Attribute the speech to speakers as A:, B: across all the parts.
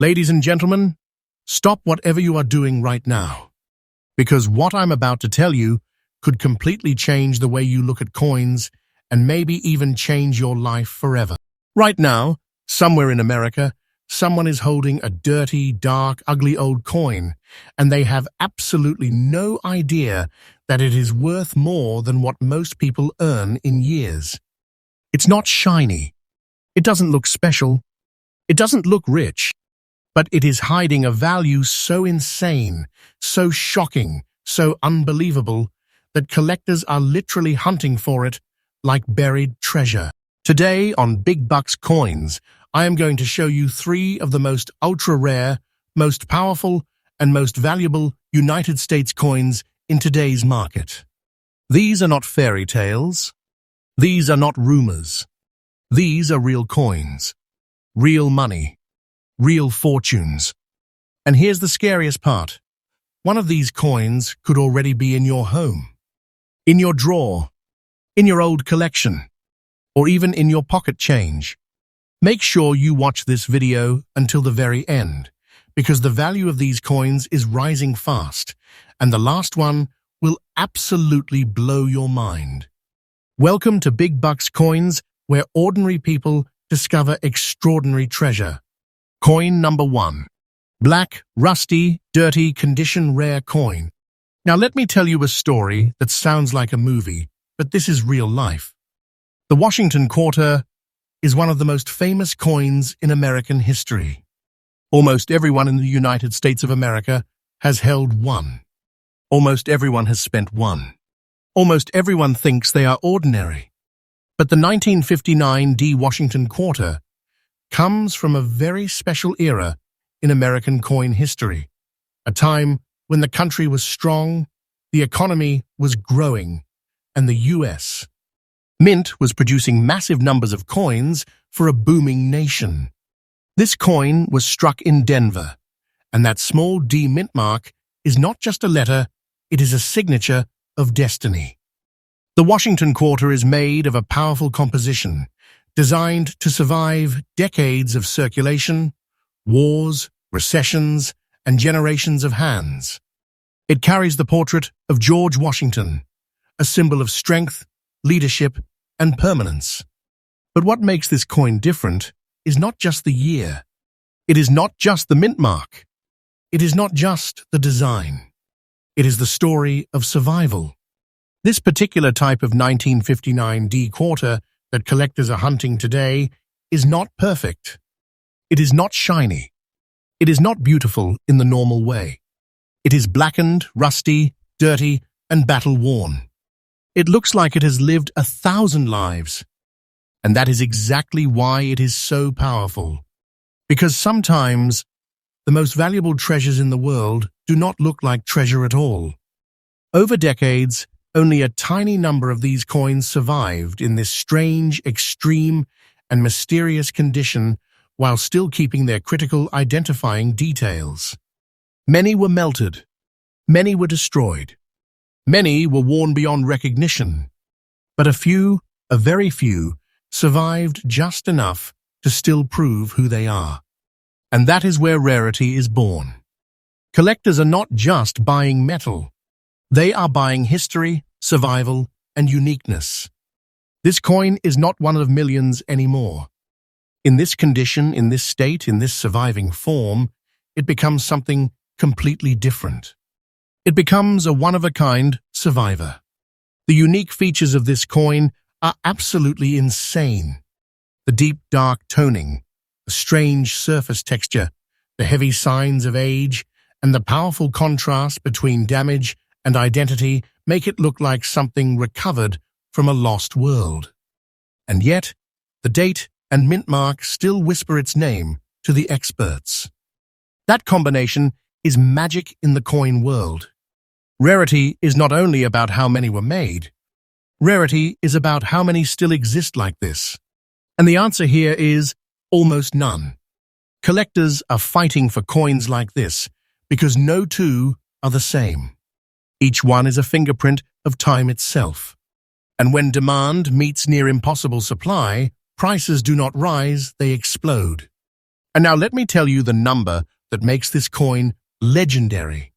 A: Ladies and gentlemen, stop whatever you are doing right now, because what I'm about to tell you could completely change the way you look at coins and maybe even change your life forever. Right now, somewhere in America, someone is holding a dirty, dark, ugly old coin, and they have absolutely no idea that it is worth more than what most people earn in years. It's not shiny. It doesn't look special. It doesn't look rich. But it is hiding a value so insane, so shocking, so unbelievable, that collectors are literally hunting for it like buried treasure. Today on Big Bucks Coins, I am going to show you 3 of the most ultra-rare, most powerful, and most valuable United States coins in today's market. These are not fairy tales. These are not rumors. These are real coins, real money, real fortunes. And here's the scariest part. One of these coins could already be in your home, in your drawer, in your old collection, or even in your pocket change. Make sure you watch this video until the very end, because the value of these coins is rising fast, and the last one will absolutely blow your mind. Welcome to Big Bucks Coins, where ordinary people discover extraordinary treasure. Coin number 1. Black, rusty, dirty, condition rare coin. Now let me tell you a story that sounds like a movie, but this is real life. The Washington Quarter is one of the most famous coins in American history. Almost everyone in the United States of America has held one. Almost everyone has spent one. Almost everyone thinks they are ordinary. But the 1959 Washington Quarter comes from a very special era in American coin history, a time when the country was strong, the economy was growing, and the U.S. Mint was producing massive numbers of coins for a booming nation. This coin was struck in Denver, and that small D mint mark is not just a letter, it is a signature of destiny. The Washington Quarter is made of a powerful composition designed to survive decades of circulation, wars, recessions, and generations of hands. It carries the portrait of George Washington, a symbol of strength, leadership, and permanence. But what makes this coin different is not just the year. It is not just the mint mark. It is not just the design. It is the story of survival. This particular type of 1959 D quarter that collectors are hunting today is not perfect. It is not shiny. It is not beautiful in the normal way. It is blackened, rusty, dirty, and battle-worn. It looks like it has lived 1,000 lives. And that is exactly why it is so powerful. Because sometimes the most valuable treasures in the world do not look like treasure at all. Over decades, only a tiny number of these coins survived in this strange, extreme, and mysterious condition while still keeping their critical identifying details. Many were melted. Many were destroyed. Many were worn beyond recognition. But a very few, survived just enough to still prove who they are. And that is where rarity is born. Collectors are not just buying metal. They are buying history, survival, and uniqueness. This coin is not one of millions anymore. In this condition, in this state, in this surviving form, it becomes something completely different. It becomes a one-of-a-kind survivor. The unique features of this coin are absolutely insane. The deep, dark toning, the strange surface texture, the heavy signs of age, and the powerful contrast between damage and identity make it look like something recovered from a lost world. And yet, the date and mint mark still whisper its name to the experts. That combination is magic in the coin world. Rarity is not only about how many were made. Rarity is about how many still exist like this. And the answer here is almost none. Collectors are fighting for coins like this because no two are the same. Each one is a fingerprint of time itself. And when demand meets near impossible supply, prices do not rise, they explode. And now let me tell you the number that makes this coin legendary.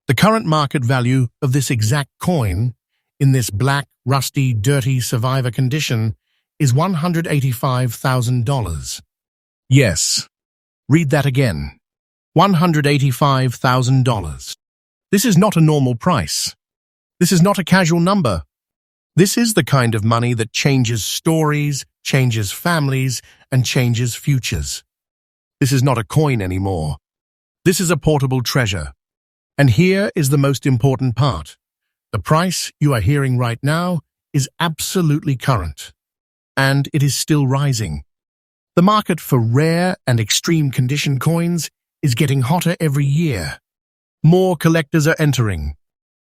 A: The current market value of this exact coin, in this black, rusty, dirty survivor condition, is $185,000. Yes, read that again. $185,000. This is not a normal price. This is not a casual number. This is the kind of money that changes stories, changes families, and changes futures. This is not a coin anymore. This is a portable treasure. And here is the most important part. The price you are hearing right now is absolutely current. And it is still rising. The market for rare and extreme condition coins is getting hotter every year. More collectors are entering.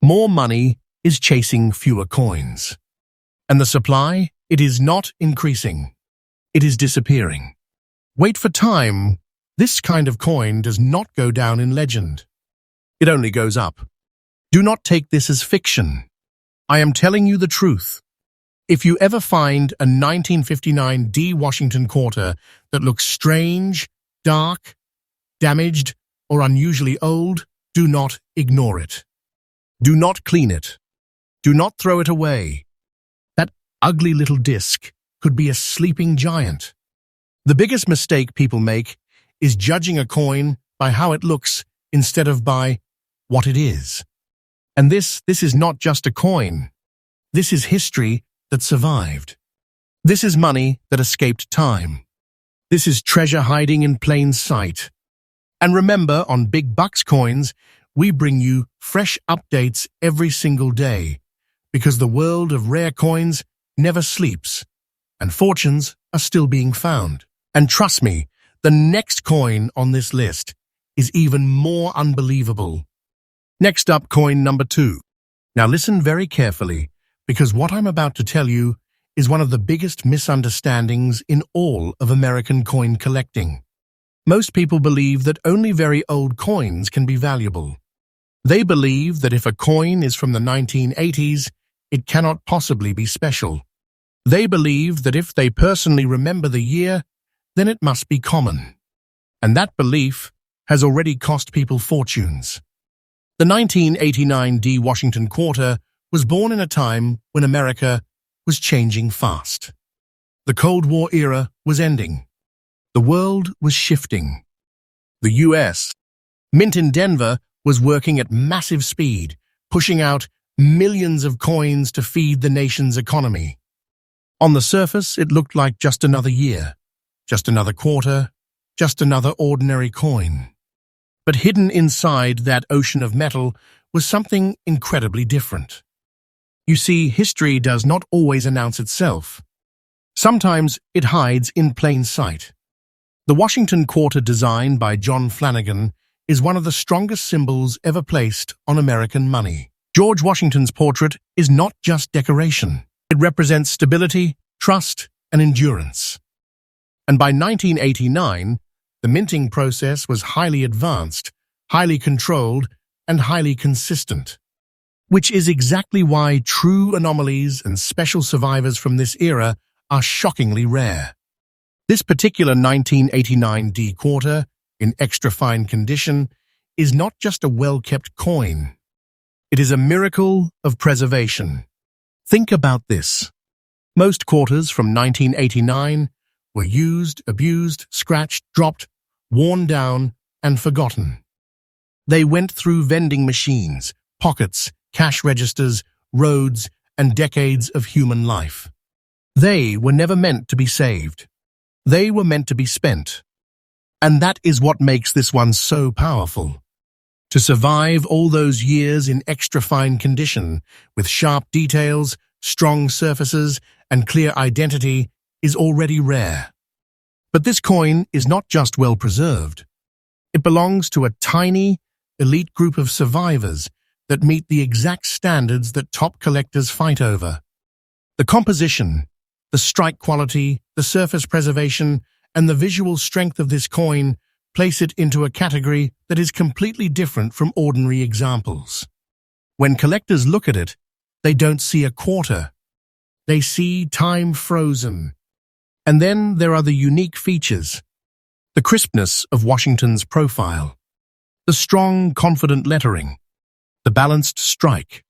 A: More money is chasing fewer coins. And the supply, it is not increasing. It is disappearing. Wait for time. This kind of coin does not go down in legend. It only goes up. Do not take this as fiction. I am telling you the truth. If you ever find a 1959 D Washington Quarter that looks strange, dark, damaged, or unusually old, do not ignore it. Do not clean it. Do not throw it away. That ugly little disc could be a sleeping giant. The biggest mistake people make is judging a coin by how it looks instead of by what it is. And this is not just a coin. This is history that survived. This is money that escaped time. This is treasure hiding in plain sight. And remember, on Big Bucks Coins, we bring you fresh updates every single day, because the world of rare coins never sleeps, and fortunes are still being found. And trust me, the next coin on this list is even more unbelievable. Next up, coin number 2. Now listen very carefully, because what I'm about to tell you is one of the biggest misunderstandings in all of American coin collecting. Most people believe that only very old coins can be valuable. They believe that if a coin is from the 1980s, it cannot possibly be special. They believe that if they personally remember the year, then it must be common. And that belief has already cost people fortunes. The 1989 D Washington Quarter was born in a time when America was changing fast. The Cold War era was ending. The world was shifting. The U.S. Mint in Denver was working at massive speed, pushing out millions of coins to feed the nation's economy. On the surface, it looked like just another year, just another quarter, just another ordinary coin. But hidden inside that ocean of metal was something incredibly different. You see, history does not always announce itself. Sometimes it hides in plain sight. The Washington Quarter design by John Flanagan is one of the strongest symbols ever placed on American money. George Washington's portrait is not just decoration. It represents stability, trust, and endurance. And by 1989, the minting process was highly advanced, highly controlled, and highly consistent. Which is exactly why true anomalies and special survivors from this era are shockingly rare. This particular 1989 D Quarter, in extra fine condition, is not just a well-kept coin. It is a miracle of preservation. Think about this. Most quarters from 1989 were used, abused, scratched, dropped, worn down, and forgotten. They went through vending machines, pockets, cash registers, roads, and decades of human life. They were never meant to be saved. They were meant to be spent. And that is what makes this one so powerful. To survive all those years in extra fine condition, with sharp details, strong surfaces, and clear identity, is already rare. But this coin is not just well preserved. It belongs to a tiny, elite group of survivors that meet the exact standards that top collectors fight over. The composition, the strike quality, the surface preservation, and the visual strength of this coin place it into a category that is completely different from ordinary examples. When collectors look at it, they don't see a quarter. They see time frozen. And then there are the unique features. The crispness of Washington's profile, the strong, confident lettering, the balanced strike,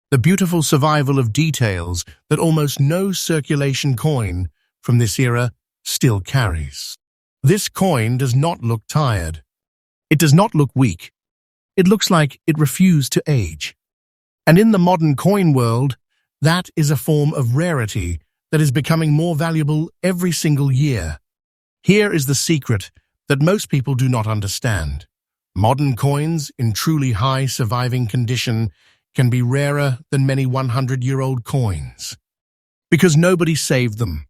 A: the beautiful survival of details that almost no circulation coin from this era still carries. This coin does not look tired. It does not look weak. It looks like it refused to age. And in the modern coin world, that is a form of rarity that is becoming more valuable every single year. Here is the secret that most people do not understand. Modern coins in truly high surviving condition can be rarer than many 100-year-old coins. Because nobody saved them.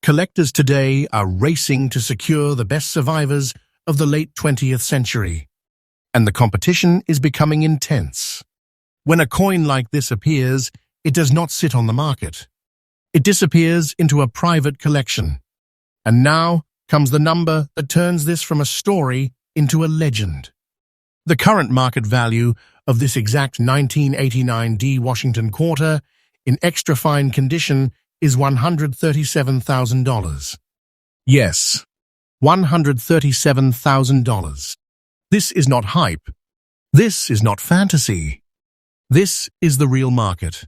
A: Collectors today are racing to secure the best survivors of the late 20th century. And the competition is becoming intense. When a coin like this appears, it does not sit on the market. It disappears into a private collection. And now comes the number that turns this from a story into a legend. The current market value of this exact 1989 D Washington Quarter in extra fine condition is $137,000. Yes, $137,000. This is not hype. This is not fantasy. This is the real market.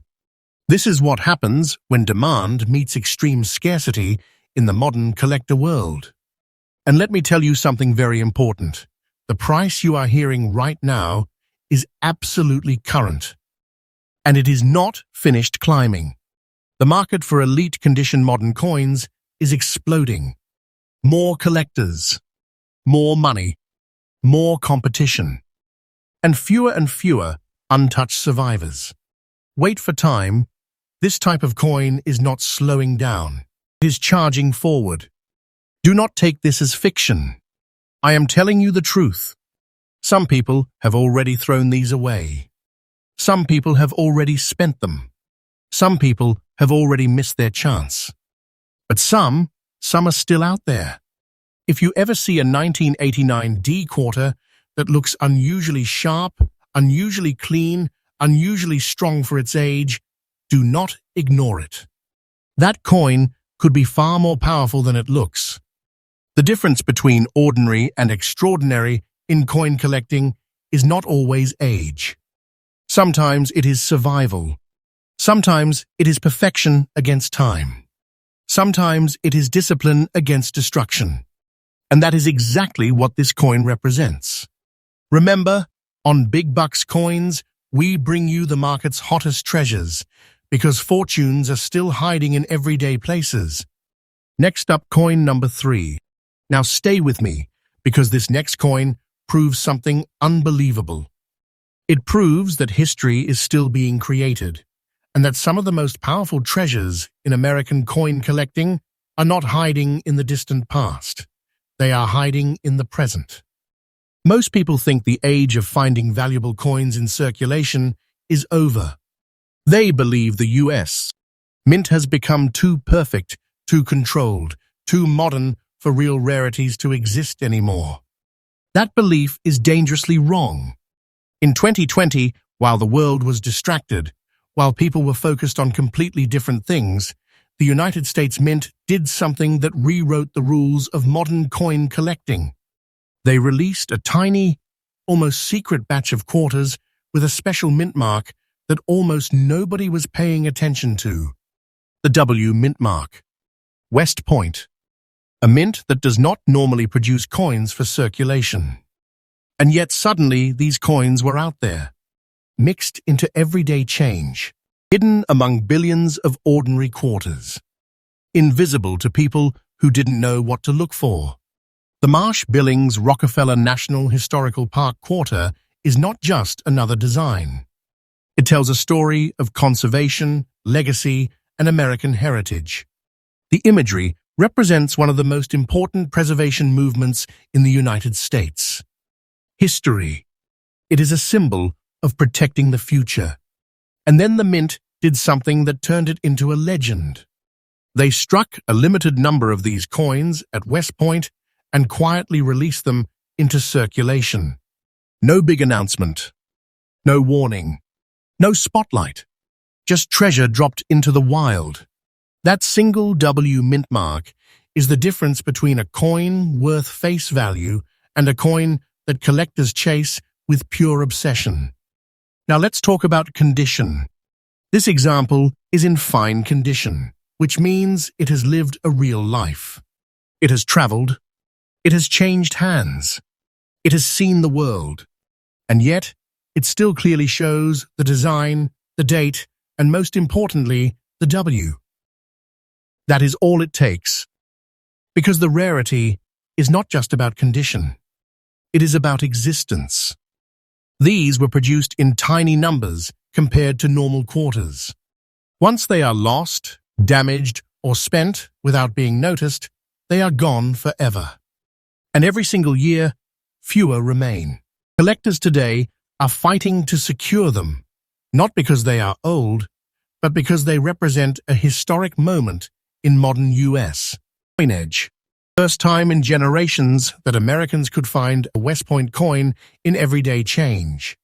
A: This is what happens when demand meets extreme scarcity in the modern collector world. And let me tell you something very important. The price you are hearing right now is absolutely current. And it is not finished climbing. The market for elite condition modern coins is exploding. More collectors, more money, more competition, and fewer untouched survivors. Wait for time. This type of coin is not slowing down. It is charging forward. Do not take this as fiction. I am telling you the truth. Some people have already thrown these away. Some people have already spent them. Some people have already missed their chance. But some are still out there. If you ever see a 1989 D quarter that looks unusually sharp, unusually clean, unusually strong for its age, do not ignore it. That coin could be far more powerful than it looks. The difference between ordinary and extraordinary in coin collecting is not always age. Sometimes it is survival. Sometimes it is perfection against time. Sometimes it is discipline against destruction. And that is exactly what this coin represents. Remember, on Big Bucks Coins, we bring you the market's hottest treasures because fortunes are still hiding in everyday places. Next up, coin number 3. Now stay with me because this next coin proves something unbelievable. It proves that history is still being created and that some of the most powerful treasures in American coin collecting are not hiding in the distant past. They are hiding in the present. Most people think the age of finding valuable coins in circulation is over. They believe the U.S. Mint has become too perfect, too controlled, too modern for real rarities to exist anymore. That belief is dangerously wrong. In 2020, while the world was distracted, while people were focused on completely different things, the United States Mint did something that rewrote the rules of modern coin collecting. They released a tiny, almost secret batch of quarters with a special mint mark that almost nobody was paying attention to. The W mint mark. West Point. A mint that does not normally produce coins for circulation. And yet suddenly these coins were out there, mixed into everyday change, hidden among billions of ordinary quarters, invisible to people who didn't know what to look for. The Marsh-Billings-Rockefeller National Historical Park Quarter is not just another design. It tells a story of conservation, legacy, and American heritage. The imagery represents one of the most important preservation movements in the United States. History. It is a symbol of protecting the future. And then the Mint did something that turned it into a legend. They struck a limited number of these coins at West Point and quietly released them into circulation. No big announcement. No warning. No spotlight. Just treasure dropped into the wild. That single W mint mark is the difference between a coin worth face value and a coin that collectors chase with pure obsession. Now let's talk about condition. This example is in fine condition, which means it has lived a real life. It has traveled. It has changed hands. It has seen the world. And yet, it still clearly shows the design, the date, and most importantly, the W. That is all it takes. Because the rarity is not just about condition. It is about existence. These were produced in tiny numbers compared to normal quarters. Once they are lost, damaged, or spent without being noticed, they are gone forever. And every single year, fewer remain. Collectors today are fighting to secure them, not because they are old, but because they represent a historic moment in modern U.S. coinage. First time in generations that Americans could find a West Point coin in everyday change.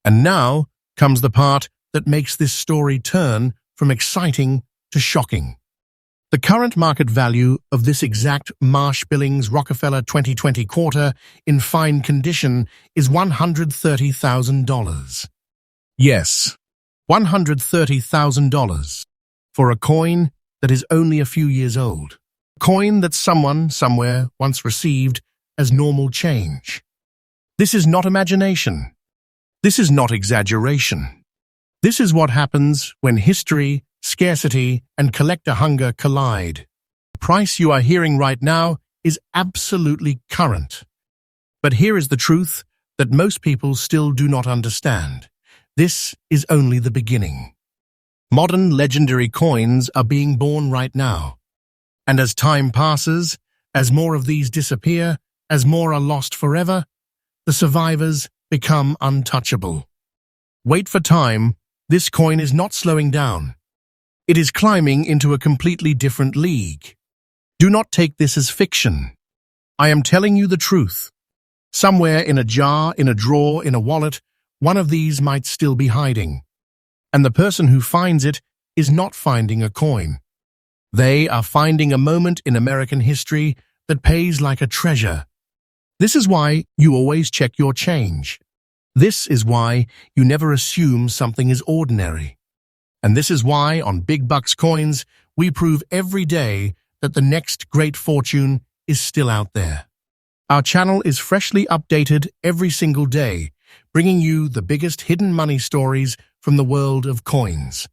A: And now comes the part that makes this story turn from exciting to shocking. The current market value of this exact Marsh-Billings-Rockefeller 2020 quarter in fine condition is $130,000. Yes, $130,000 for a coin that is only a few years old. A coin that someone somewhere once received as normal change. This is not imagination. This is not exaggeration. This is what happens when history, scarcity, and collector hunger collide. The price you are hearing right now is absolutely current. But here is the truth that most people still do not understand. This is only the beginning. Modern legendary coins are being born right now. And as time passes, as more of these disappear, as more are lost forever, the survivors become untouchable. Wait for time, this coin is not slowing down. It is climbing into a completely different league. Do not take this as fiction. I am telling you the truth. Somewhere in a jar, in a drawer, in a wallet, one of these might still be hiding. And the person who finds it is not finding a coin. They are finding a moment in American history that pays like a treasure. This is why you always check your change. This is why you never assume something is ordinary. And this is why, on Big Bucks Coins, we prove every day that the next great fortune is still out there. Our channel is freshly updated every single day, bringing you the biggest hidden money stories from the world of coins.